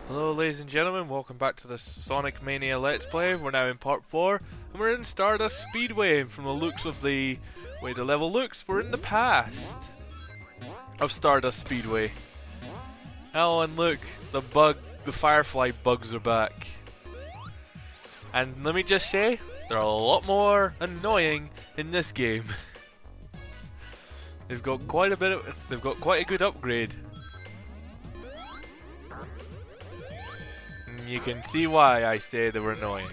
Hello ladies and gentlemen, welcome back to the Sonic Mania Let's Play. We're now in part 4, and we're in Stardust Speedway, and from the looks of the way the level looks, we're in the past of Stardust Speedway. Oh, and look, the Firefly bugs are back. And let me just say, they're a lot more annoying in this game. They've got quite a good upgrade. You can see why I say they were annoying.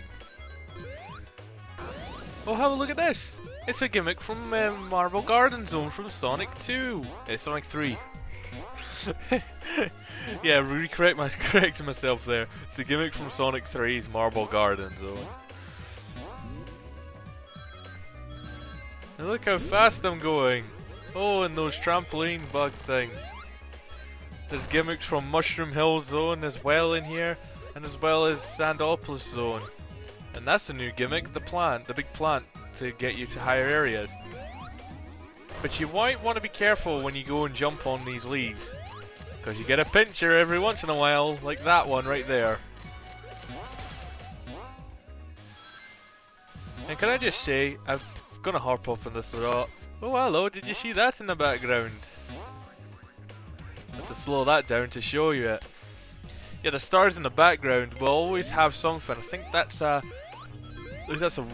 Oh, have a look at this! It's a gimmick from Marble Garden Zone from Sonic 2. Sonic 3. Yeah, correcting myself there. It's a gimmick from Sonic 3's Marble Garden Zone. And look how fast I'm going! Oh, and those trampoline bug things. There's gimmicks from Mushroom Hill Zone as well in here, and as well as Sandopolis Zone. And that's a new gimmick, the big plant to get you to higher areas. But you might want to be careful when you go and jump on these leaves, because you get a pincher every once in a while, like that one right there. And can I just say, I'm gonna harp up on this a lot. Oh hello, did you see that in the background? I have to slow that down to show you it. Yeah, the stars in the background will always have something. I think that's a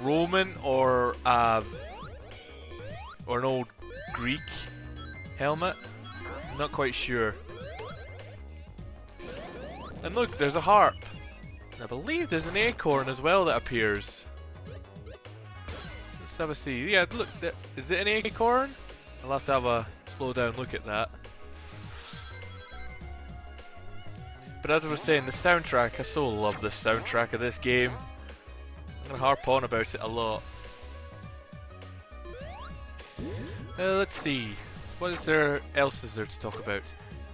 Roman or an old Greek helmet. I'm not quite sure. And look, there's a harp. And I believe there's an acorn as well that appears. Let's have a see. Yeah, look, is it an acorn? I'll have to have a slow down look at that. But as I was saying, the soundtrack, I so love the soundtrack of this game. I'm going to harp on about it a lot. Let's see, what else is there to talk about?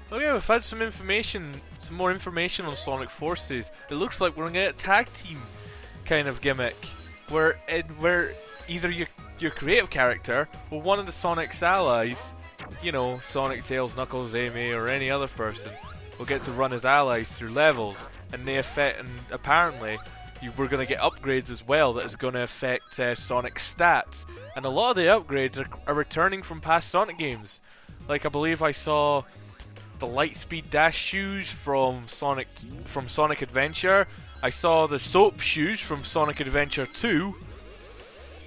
Oh yeah, we've had some more information on Sonic Forces. It looks like we're going to get a tag team kind of gimmick, where either your creative character or one of the Sonic's allies, you know, Sonic, Tails, Knuckles, Amy, or any other person, will get to run as allies through levels, and apparently we're going to get upgrades as well that is going to affect Sonic's stats. And a lot of the upgrades are returning from past Sonic games. Like I believe I saw the Lightspeed Dash shoes from Sonic Adventure. I saw the soap shoes from Sonic Adventure 2.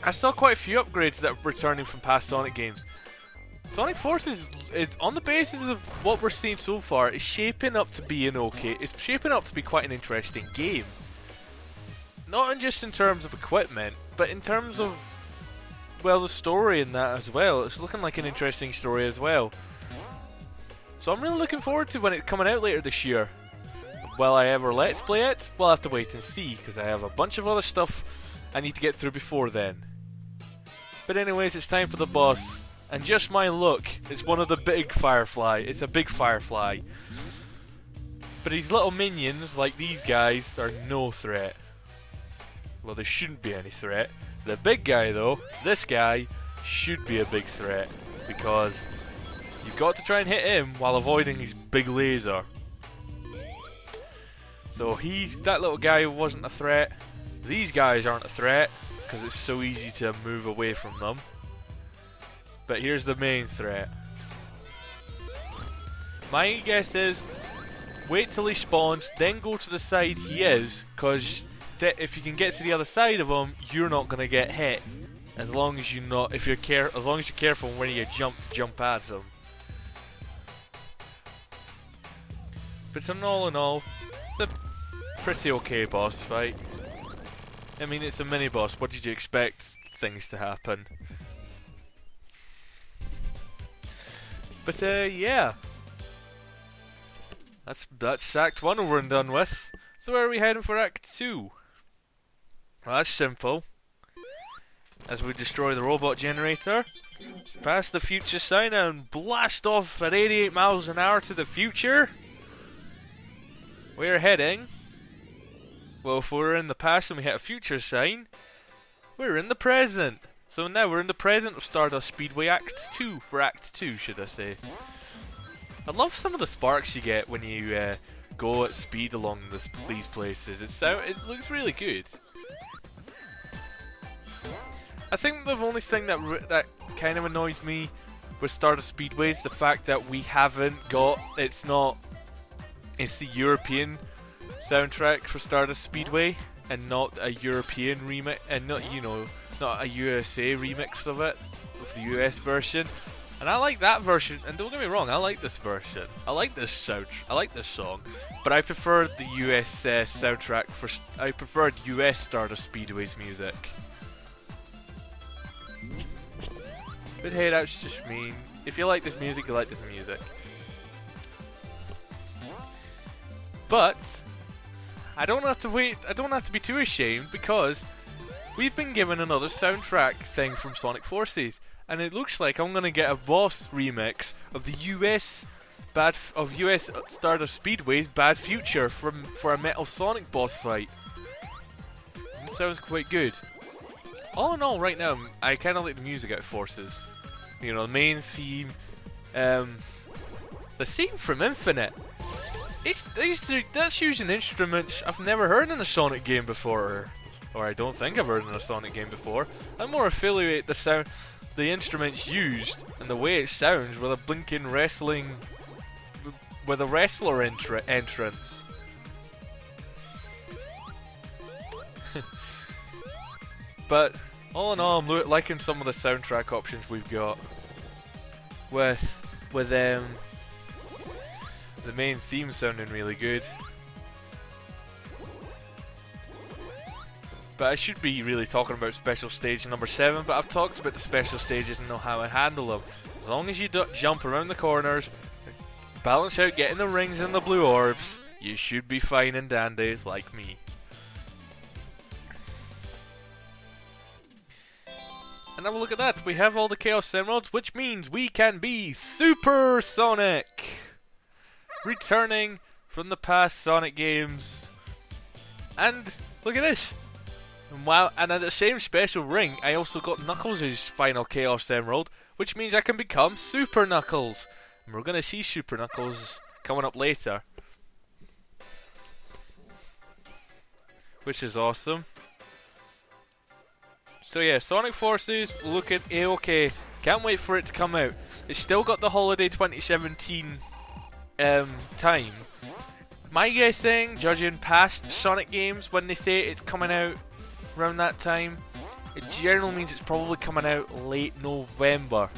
I saw quite a few upgrades that are returning from past Sonic games. Sonic Forces, on the basis of what we're seeing so far, is shaping up to be it's shaping up to be quite an interesting game. Not just in terms of equipment, but in terms of, well, the story in that as well. It's looking like an interesting story as well. So I'm really looking forward to when it's coming out later this year. Will I ever let's play it? We'll have to wait and see, because I have a bunch of other stuff I need to get through before then. But anyways, it's time for the boss. And just my luck, it's one of the big Firefly. It's a big Firefly. But these little minions, like these guys, are no threat. Well, there shouldn't be any threat. The big guy though, this guy, should be a big threat. Because you've got to try and hit him while avoiding his big laser. So that little guy wasn't a threat. These guys aren't a threat, because it's so easy to move away from them. But here's the main threat. My guess is, wait till he spawns, then go to the side he is, because if you can get to the other side of him, you're not gonna get hit. As long as you're careful when you jump at him. But all in all, it's a pretty okay boss fight. I mean, it's a mini boss. What did you expect things to happen? But yeah, that's Act 1 over and done with. So where are we heading for Act 2? Well, that's simple. As we destroy the robot generator, pass the future sign and blast off at 88 miles an hour to the future. We're heading, well, if we're in the past and we hit a future sign, we're in the present. So now we're in the present of Stardust Speedway Act 2, for Act 2 should I say. I love some of the sparks you get when you go at speed along these places. It looks really good. I think the only thing that kind of annoys me with Stardust Speedway is the fact that we haven't got, it's the European soundtrack for Stardust Speedway and not a European remix, and not a USA remix of it, of the US version. And I like that version, and don't get me wrong, I like this version. I like this song, but I prefer the US soundtrack I preferred US Stardust Speedway's music. But hey, that's just me. If you like this music, you like this music. But I don't have to wait. I don't have to be too ashamed because we've been given another soundtrack thing from Sonic Forces, and it looks like I'm gonna get a boss remix of the US Stardust Speedway's Bad Future for a Metal Sonic boss fight. It sounds quite good. All in all, right now, I kind of like the music out of Forces. You know, the main theme, the theme from Infinite. That's using instruments I've never heard in a Sonic game before, or I don't think I've heard in a Sonic game before. I more affiliate the instruments used and the way it sounds with a blinking wrestling, with a wrestler entrance. But all in all, I'm liking some of the soundtrack options we've got. With the main theme sounding really good. But I should be really talking about special stage number 7, but I've talked about the special stages and know how I handle them. As long as you jump around the corners, balance out getting the rings and the blue orbs, you should be fine and dandy like me. And have a look at that, we have all the Chaos Emeralds, which means we can be Super Sonic! Returning from the past Sonic games. And look at this! And at the same special ring, I also got Knuckles' final Chaos Emerald, which means I can become Super Knuckles. And we're going to see Super Knuckles coming up later. Which is awesome. So yeah, Sonic Forces looking A-okay. Can't wait for it to come out. It's still got the holiday 2017 time. My guessing, judging past Sonic games, when they say it's coming out around that time, it generally means it's probably coming out late November.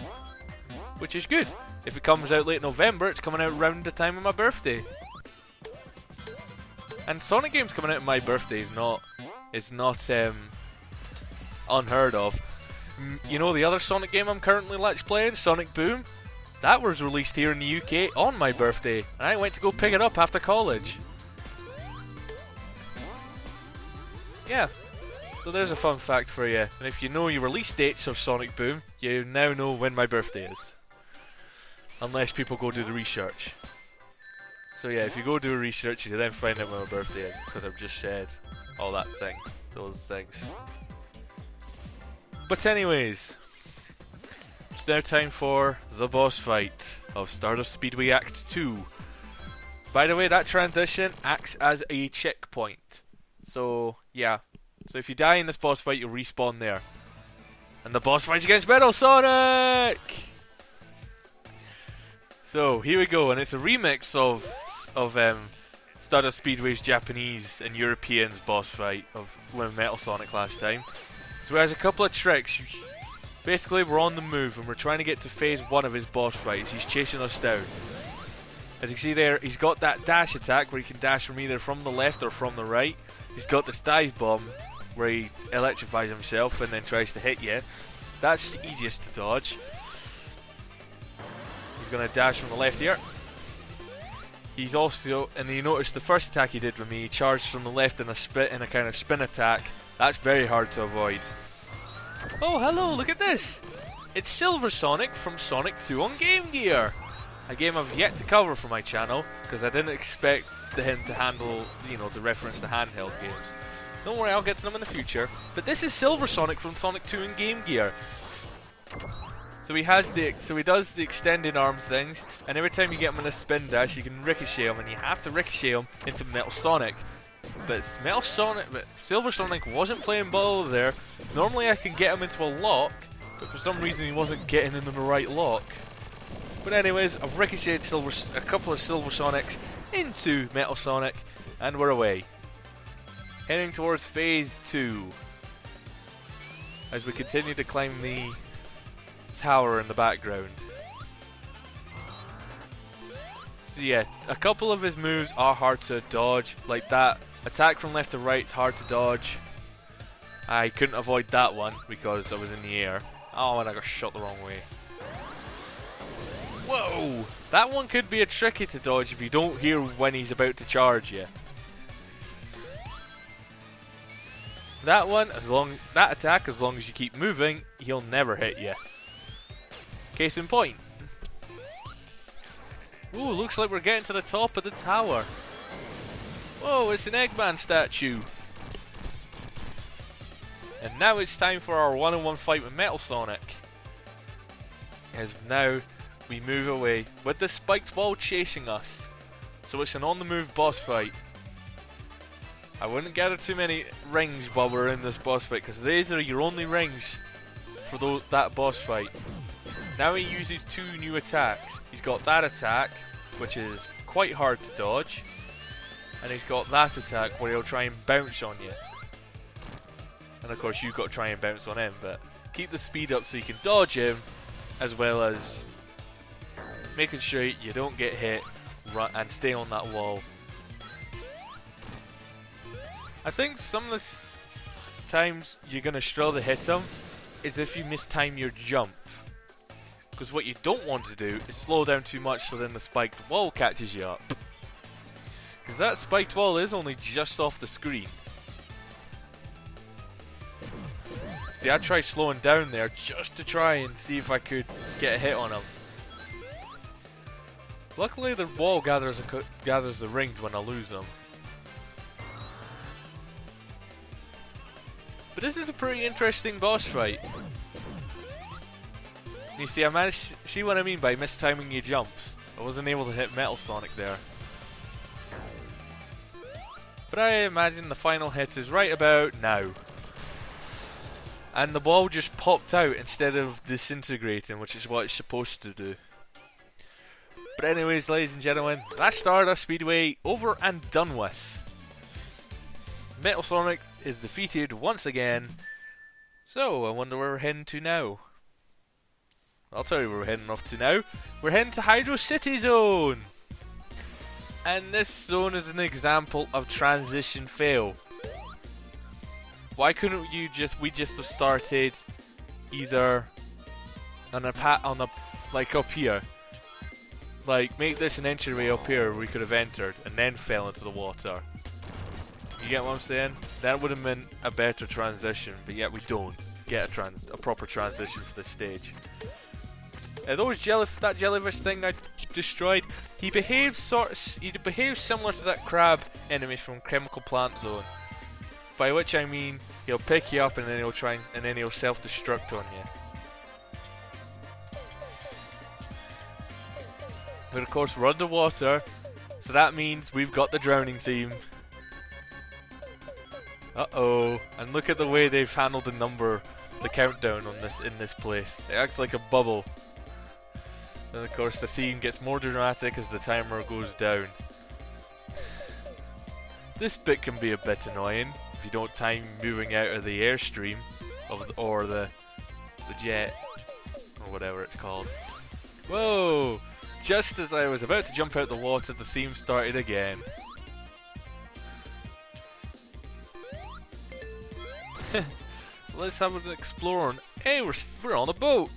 Which is good. If it comes out late November, it's coming out around the time of my birthday. And Sonic games coming out on my birthday is not unheard of. You know the other Sonic game I'm currently Let's Playing, Sonic Boom? That was released here in the UK on my birthday, and I went to go pick it up after college. Yeah, so there's a fun fact for you. And if you know your release dates of Sonic Boom, you now know when my birthday is. Unless people go do the research. So yeah, if you go do a research, you then find out when my birthday is, because I've just said all that thing, those things. But anyways, it's now time for the boss fight of Stardust Speedway Act 2. By the way, that transition acts as a checkpoint. So, yeah. So if you die in this boss fight, you'll respawn there. And the boss fight's against Metal Sonic! So, here we go, and it's a remix of Stardust Speedway's Japanese and Europeans boss fight of Metal Sonic last time. So he has a couple of tricks. Basically, we're on the move and we're trying to get to phase 1 of his boss fights. He's chasing us down. As you can see there, he's got that dash attack where he can dash from either from the left or from the right. He's got this dive bomb where he electrifies himself and then tries to hit you. That's the easiest to dodge. He's going to dash from the left here. He's also, and you notice the first attack he did with me, he charged from the left in a kind of spin attack. That's very hard to avoid. Oh, hello, look at this! It's Silver Sonic from Sonic 2 on Game Gear! A game I've yet to cover for my channel, because I didn't expect him to handle, to reference the handheld games. Don't worry, I'll get to them in the future. But this is Silver Sonic from Sonic 2 in Game Gear. So he does the extended arms things, and every time you get him in a spin dash, you can ricochet him, and you have to ricochet him into Metal Sonic. But Silver Sonic wasn't playing ball there. Normally I can get him into a lock, but for some reason he wasn't getting into the right lock. But anyways, I've ricocheted a couple of Silver Sonics into Metal Sonic, and we're away. Heading towards Phase 2. As we continue to climb the tower in the background. So yeah, a couple of his moves are hard to dodge, like that attack from left to right is hard to dodge. I couldn't avoid that one because I was in the air. Oh, and I got shot the wrong way. Whoa! That one could be a tricky to dodge if you don't hear when he's about to charge you. That one, that attack, as long as you keep moving, he'll never hit you. Case in point. Ooh, looks like we're getting to the top of the tower. Whoa, it's an Eggman statue. And now it's time for our one-on-one fight with Metal Sonic. As now we move away with the spiked ball chasing us. So it's an on-the-move boss fight. I wouldn't gather too many rings while we're in this boss fight, because these are your only rings for that boss fight. Now he uses two new attacks. He's got that attack, which is quite hard to dodge, and he's got that attack where he'll try and bounce on you. And of course you've got to try and bounce on him, but keep the speed up so you can dodge him, as well as making sure you don't get hit and stay on that wall. I think some of the times you're going to struggle to hit him is if you mistime your jump. Because what you don't want to do is slow down too much so then the spiked wall catches you up. Because that spiked wall is only just off the screen. See, I tried slowing down there just to try and see if I could get a hit on him. Luckily the wall gathers the rings when I lose them. But this is a pretty interesting boss fight. You see, I managed to see what I mean by mistiming your jumps. I wasn't able to hit Metal Sonic there. But I imagine the final hit is right about now. And the ball just popped out instead of disintegrating, which is what it's supposed to do. But anyways, ladies and gentlemen, that Stardust Speedway over and done with. Metal Sonic is defeated once again. So, I wonder where we're heading to now. I'll tell you where we're heading off to now. We're heading to Hydra City Zone. And this zone is an example of transition fail. Why couldn't we just have started either on a like up here? Like, make this an entryway up here where we could have entered and then fell into the water. You get what I'm saying? That would have been a better transition, but yet we don't get a proper transition for this stage. That jellyfish thing I destroyed, he behaves similar to that crab enemy from Chemical Plant Zone. By which I mean he'll pick you up and then he'll self-destruct on you. But of course we're underwater, so that means we've got the drowning theme. Uh-oh, and look at the way they've handled the countdown on in this place. It acts like a bubble. And of course the theme gets more dramatic as the timer goes down. This bit can be a bit annoying if you don't time moving out of the airstream or the jet or whatever it's called. Whoa! Just as I was about to jump out the water, the theme started again. So let's have an explore. Hey, we're on a boat.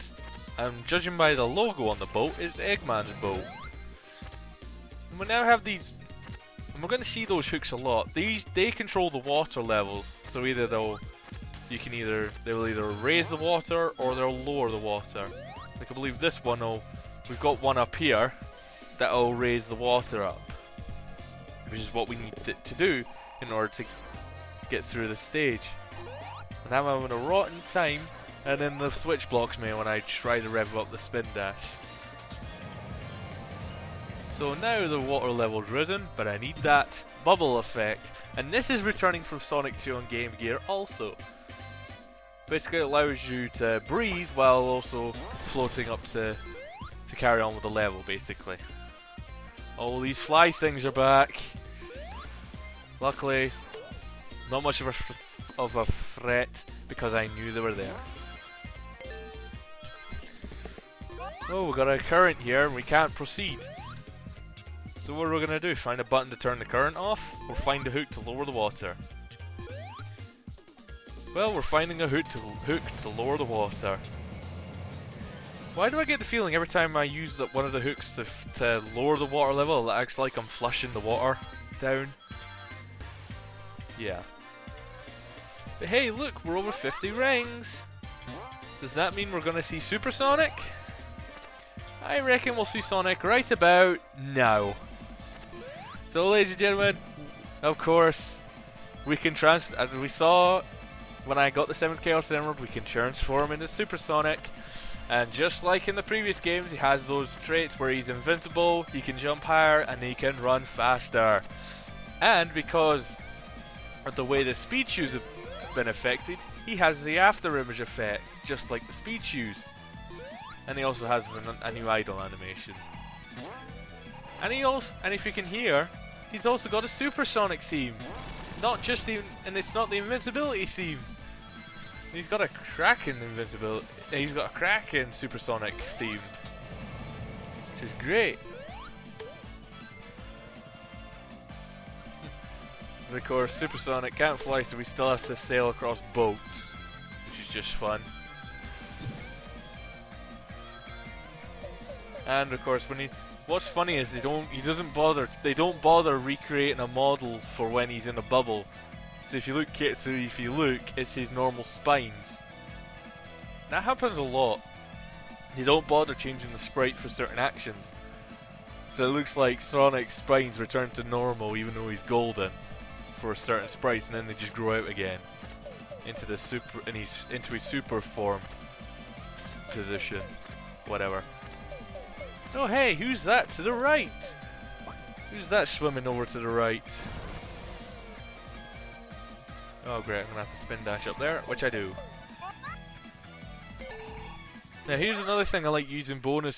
And judging by the logo on the boat, it's Eggman's boat. And we now have these, and we're going to see those hooks a lot. They control the water levels. So either they'll either raise the water or they'll lower the water. Like I believe this one we've got one up here that'll raise the water up, which is what we need to do in order to get through the stage. And I'm having a rotten time And then the switch blocks me when I try to rev up the spin dash. So now the water level's risen, but I need that bubble effect. And this is returning from Sonic 2 on Game Gear also. Basically it allows you to breathe while also floating up to carry on with the level, basically. All these fly things are back. Luckily, not much of a threat because I knew they were there. Oh, we got a current here and we can't proceed. So what are we gonna do? Find a button to turn the current off, or find a hook to lower the water? Well, we're finding a hook to lower the water. Why do I get the feeling every time I use one of the hooks to lower the water level, it acts like I'm flushing the water down? Yeah. But hey, look, we're over 50 rings! Does that mean we're gonna see Super Sonic? I reckon we'll see Sonic right about now. So, ladies and gentlemen, of course, we can as we saw when I got the 7th Chaos Emerald, we can transform into Super Sonic. And just like in the previous games, he has those traits where he's invincible, he can jump higher, and he can run faster. And because of the way the speed shoes have been affected, he has the after image effect, just like the speed shoes. And he also has a new idle animation. And if you can hear, he's also got a Supersonic theme. Not just and it's not the invincibility theme. He's got a Kraken invincibility. He's got a Kraken Supersonic theme, which is great. And of course, Supersonic can't fly, so we still have to sail across boats, which is just fun. And of course, what's funny is they don't bother recreating a model for when he's in a bubble. So if you look, it's his normal spines. That happens a lot. They don't bother changing the sprite for certain actions. So it looks like Sonic's spines return to normal even though he's golden for certain sprites, and then they just grow out again into his super form position, whatever. Oh hey, who's that to the right? Who's that swimming over to the right? Oh great, I'm gonna have to spin dash up there, which I do. Now here's another thing I like using bonus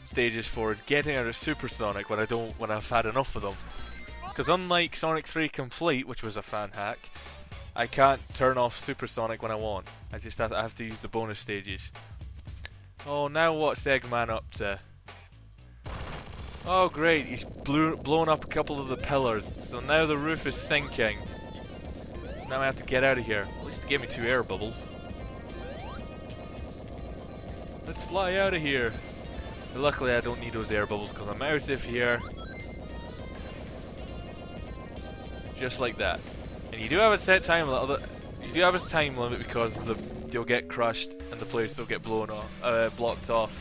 stages for, is getting out of Supersonic when I've had enough of them. Because unlike Sonic 3 Complete, which was a fan hack, I can't turn off Supersonic when I want. I have to use the bonus stages. Oh, now what's Eggman up to? Oh great, he's blown up a couple of the pillars, so now the roof is sinking. Now I have to get out of here. At least they gave me 2 air bubbles. Let's fly out of here. But luckily I don't need those air bubbles because I'm out of here. Just like that. And you do have a set time limit. You do have a time limit because you'll get crushed and the place will get blocked off.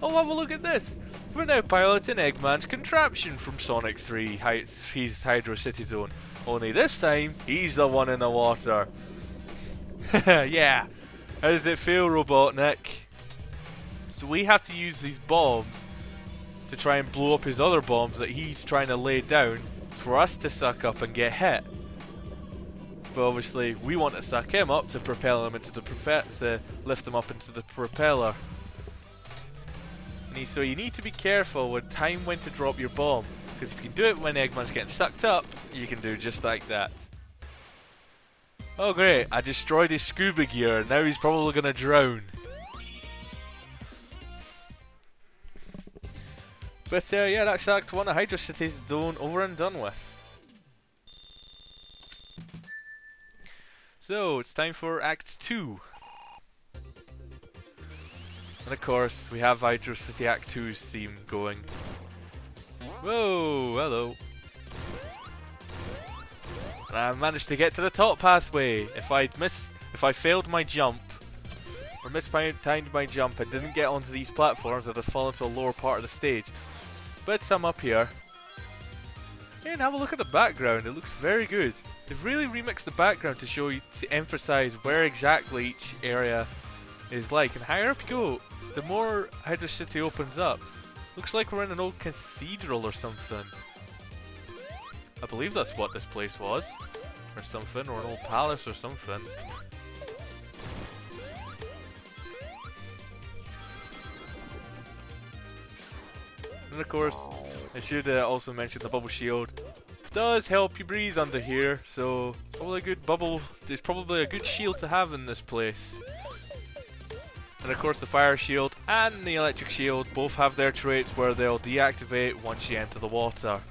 Oh, have a look at this! We're now piloting Eggman's contraption from Sonic 3, his Hydra City Zone. Only this time, he's the one in the water. Yeah! How does it feel, Robotnik? So we have to use these bombs to try and blow up his other bombs that he's trying to lay down for us to suck up and get hit. But obviously, we want to suck him up to propel him into to lift him up into the propeller. So you need to be careful with time when to drop your bomb, because if you can do it when Eggman's getting sucked up, you can do just like that. Oh great, I destroyed his scuba gear, now he's probably gonna drown. But yeah, that's Act 1 of Hydra City Zone over and done with. So, it's time for Act 2. And of course, we have Hydra City Act 2's theme going. Whoa, hello. And I managed to get to the top pathway. If I failed my jump, or mistimed my jump and didn't get onto these platforms, I'd have fallen to a lower part of the stage. But I'm up here. And have a look at the background, it looks very good. They've really remixed the background to emphasize where exactly each area is like. And higher up you go, the more Hydra City opens up. Looks like we're in an old cathedral or something. I believe that's what this place was. Or something, or an old palace or something. And of course, I should also mention the bubble shield does help you breathe under here, so it's probably a good bubble. There's probably a good shield to have in this place. And of course, the fire shield and the electric shield both have their traits where they'll deactivate once you enter the water.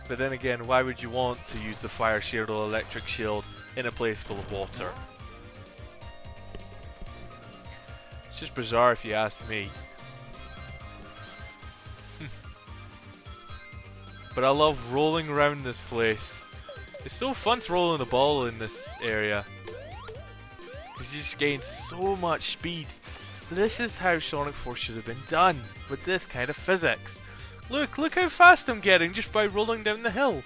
But then again, why would you want to use the fire shield or electric shield in a place full of water? It's just bizarre if you ask me. But I love rolling around this place. It's so fun to roll in the ball in this area. Because you just gain so much speed. This is how Sonic Force should have been done, with this kind of physics. Look how fast I'm getting just by rolling down the hill.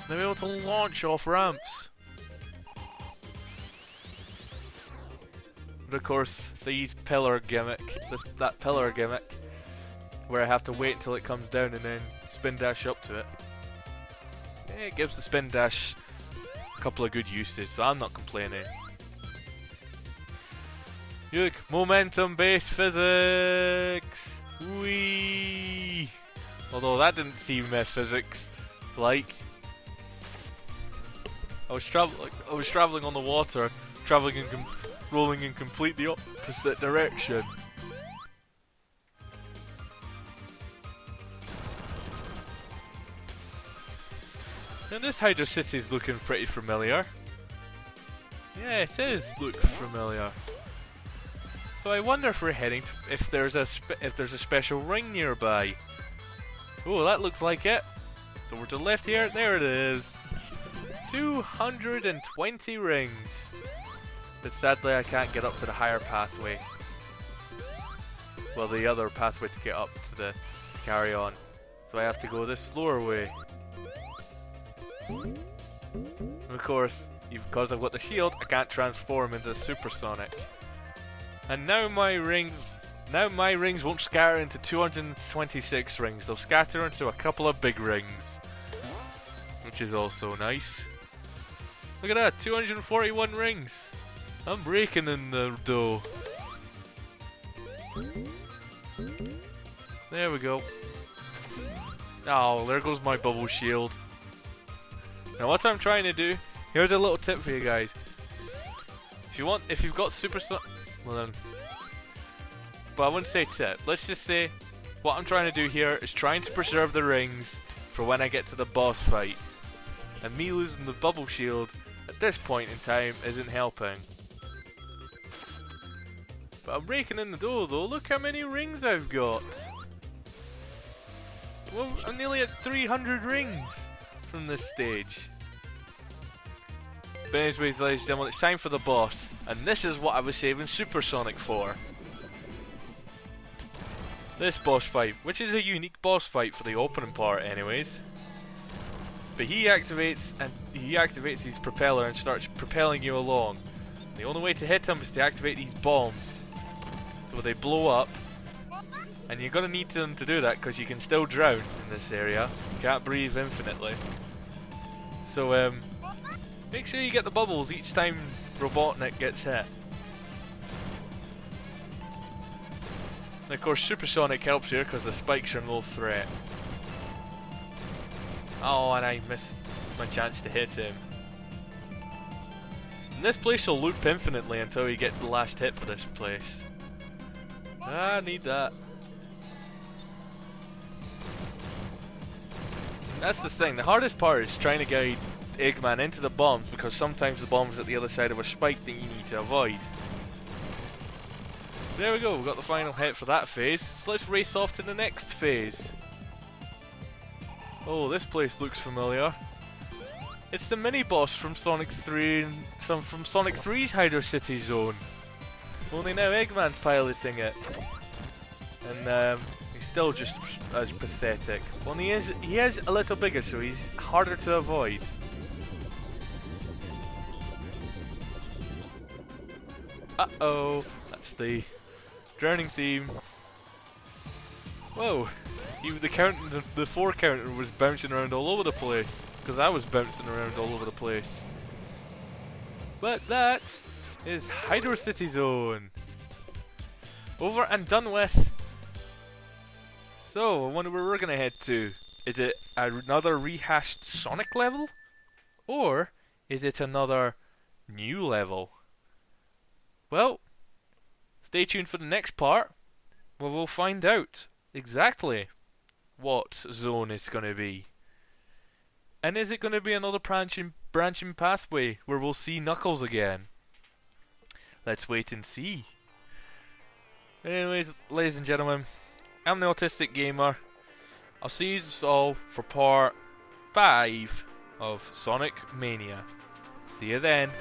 I'm able to launch off ramps. But of course, they use pillar gimmick, that pillar gimmick, where I have to wait until it comes down and then spin dash up to it. Yeah, it gives the spin dash a couple of good uses, so I'm not complaining. Look, momentum-based physics! Whee! Although that didn't seem physics-like. I was traveling on the water, rolling in completely opposite direction. And this Hydra City is looking pretty familiar. Yeah, it is look familiar. So I wonder if we're heading to, if there's a special ring nearby. Oh, that looks like it. So we're to the left here. There it is. 220 rings. But sadly, I can't get up to the higher pathway. Well, the other pathway to get up to the carry on. So I have to go this slower way. And of course, because I've got the shield, I can't transform into supersonic. And now my rings won't scatter into 226 rings. They'll scatter into a couple of big rings, which is also nice. Look at that, 241 rings. I'm breaking in the dough. There we go. Oh, there goes my bubble shield. Now what I'm trying to do, here's a little tip for you guys. If you've got super, well then, but I wouldn't say tip. Let's just say, what I'm trying to do here is trying to preserve the rings for when I get to the boss fight. And me losing the bubble shield at this point in time isn't helping. But I'm raking in the dough though. Look how many rings I've got. Well, I'm nearly at 300 rings from this stage. But anyways, ladies and gentlemen, it's time for the boss, and this is what I was saving Supersonic for. This boss fight, which is a unique boss fight for the opening part anyways. But he activates his propeller and starts propelling you along. The only way to hit him is to activate these bombs, so they blow up. And you're gonna need them to do that because you can still drown in this area. You can't breathe infinitely. So make sure you get the bubbles each time Robotnik gets hit. And of course Supersonic helps here because the spikes are no threat. Oh, and I missed my chance to hit him. And this place will loop infinitely until you get the last hit for this place. I need that. That's the thing, the hardest part is trying to guide Eggman into the bombs because sometimes the bomb's at the other side of a spike that you need to avoid. There we go, we got the final hit for that phase, so let's race off to the next phase. Oh, this place looks familiar. It's the mini-boss from Sonic 3 and from Sonic 3's Hydra City Zone. Only now Eggman's piloting it. And he's still just as pathetic. Well, he is a little bigger, so he's harder to avoid. Uh-oh, that's the drowning theme. Whoa, even the 4 counter was bouncing around all over the place, because I was bouncing around all over the place. But that is Hydra City Zone. Over and done with. So, I wonder where we're gonna head to. Is it another rehashed Sonic level? Or is it another new level? Well, stay tuned for the next part, where we'll find out exactly what zone it's gonna be. And is it gonna be another branching pathway where we'll see Knuckles again? Let's wait and see. Anyways, ladies and gentlemen, I'm the Autistic Gamer. I'll see you all for part 5 of Sonic Mania. See you then.